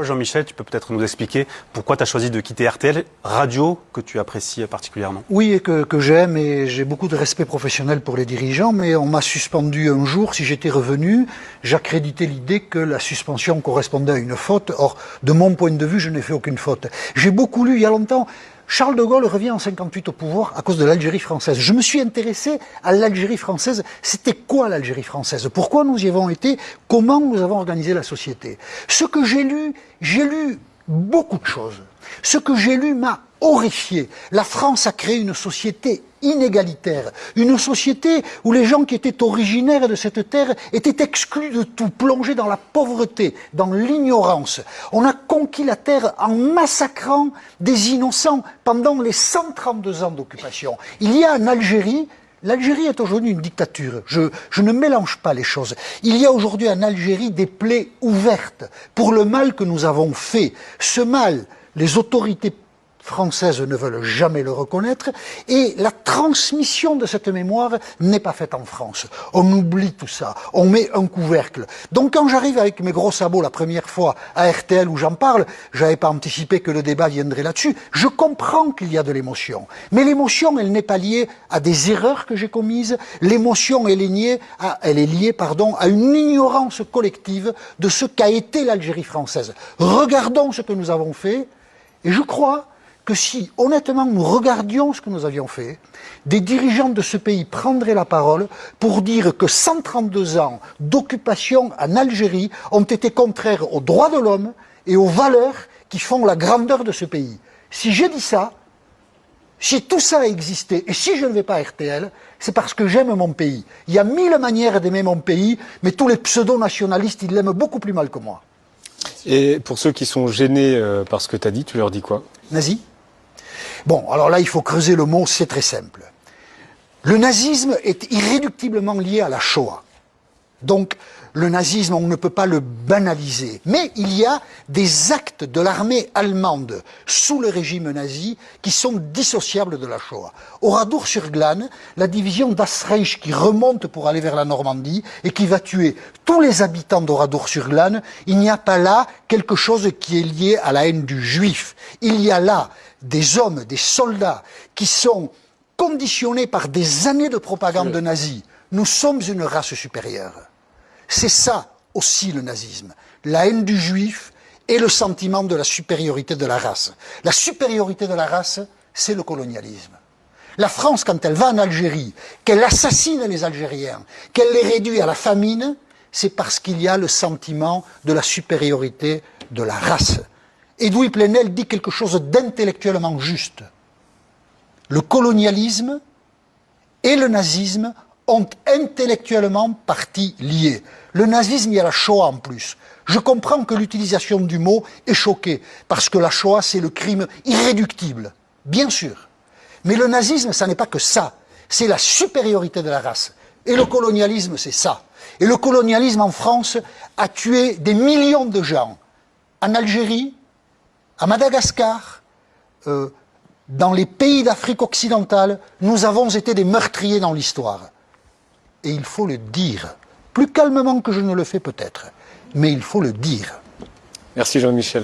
Jean-Michel, tu peux peut-être nous expliquer pourquoi tu as choisi de quitter RTL, radio que tu apprécies particulièrement. Oui, et que j'aime, et j'ai beaucoup de respect professionnel pour les dirigeants, mais on m'a suspendu un jour. Si j'étais revenu, j'accréditais l'idée que la suspension correspondait à une faute. Or, de mon point de vue, je n'ai fait aucune faute. J'ai beaucoup lu il y a longtemps. Charles de Gaulle revient en 58 au pouvoir à cause de l'Algérie française. Je me suis intéressé à l'Algérie française. C'était quoi l'Algérie française? Pourquoi nous y avons été? Comment nous avons organisé la société? Ce que j'ai lu beaucoup de choses. Ce que j'ai lu m'a horrifié. La France a créé une société inégalitaire, une société où les gens qui étaient originaires de cette terre étaient exclus de tout, plongés dans la pauvreté, dans l'ignorance. On a conquis la terre en massacrant des innocents pendant les 132 ans d'occupation. Il y a en Algérie, l'Algérie est aujourd'hui une dictature. Je ne mélange pas les choses. Il y a aujourd'hui en Algérie des plaies ouvertes pour le mal que nous avons fait. Ce mal, les autorités françaises ne veulent jamais le reconnaître, et la transmission de cette mémoire n'est pas faite en France. On oublie tout ça, on met un couvercle. Donc quand j'arrive avec mes gros sabots la première fois à RTL où j'en parle, j'avais pas anticipé que le débat viendrait là-dessus, je comprends qu'il y a de l'émotion. Mais l'émotion, elle n'est pas liée à des erreurs que j'ai commises, l'émotion, elle est liée à une ignorance collective de ce qu'a été l'Algérie française. Regardons ce que nous avons fait, et je crois que si, honnêtement, nous regardions ce que nous avions fait, des dirigeants de ce pays prendraient la parole pour dire que 132 ans d'occupation en Algérie ont été contraires aux droits de l'homme et aux valeurs qui font la grandeur de ce pays. Si j'ai dit ça, si tout ça a existé, et si je ne vais pas à RTL, c'est parce que j'aime mon pays. Il y a 1000 manières d'aimer mon pays, mais tous les pseudo-nationalistes, ils l'aiment beaucoup plus mal que moi. Et pour ceux qui sont gênés par ce que tu as dit, tu leur dis quoi? Nazi? Bon, alors là, il faut creuser le mot, c'est très simple. Le nazisme est irréductiblement lié à la Shoah. Donc, le nazisme, on ne peut pas le banaliser. Mais il y a des actes de l'armée allemande sous le régime nazi qui sont dissociables de la Shoah. Au Radour-sur-Glane, la division d'Asreich qui remonte pour aller vers la Normandie et qui va tuer tous les habitants d'Oradour-sur-Glane, il n'y a pas là quelque chose qui est lié à la haine du juif. Il y a là des hommes, des soldats qui sont conditionnés par des années de propagande nazie. Nous sommes une race supérieure. C'est ça aussi le nazisme, la haine du juif et le sentiment de la supériorité de la race. La supériorité de la race, c'est le colonialisme. La France, quand elle va en Algérie, qu'elle assassine les Algériens, qu'elle les réduit à la famine, c'est parce qu'il y a le sentiment de la supériorité de la race. Edoui Plenel dit quelque chose d'intellectuellement juste. Le colonialisme et le nazisme ont intellectuellement partie liée. Le nazisme, il y a la Shoah en plus. Je comprends que l'utilisation du mot est choquée, parce que la Shoah, c'est le crime irréductible, bien sûr. Mais le nazisme, ça n'est pas que ça. C'est la supériorité de la race. Et le colonialisme, c'est ça. Et le colonialisme en France a tué des millions de gens. En Algérie, à Madagascar, dans les pays d'Afrique occidentale, nous avons été des meurtriers dans l'histoire. Et il faut le dire, plus calmement que je ne le fais peut-être, mais il faut le dire. Merci Jean-Michel.